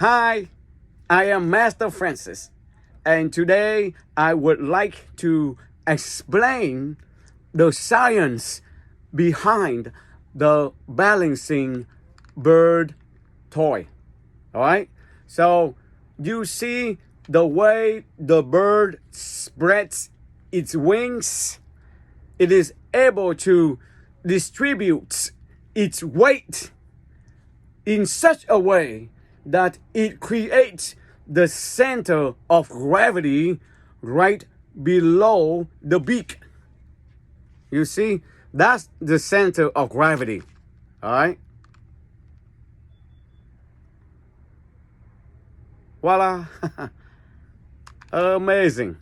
Hi, I am Master Francis, and today I would like to explain the science behind the balancing bird toy. All right, so you see the way the bird spreads its wings, it is able to distribute its weight in such a way that it creates the center of gravity right below the beak. You see, that's the center of gravity. All right. Voila. Amazing.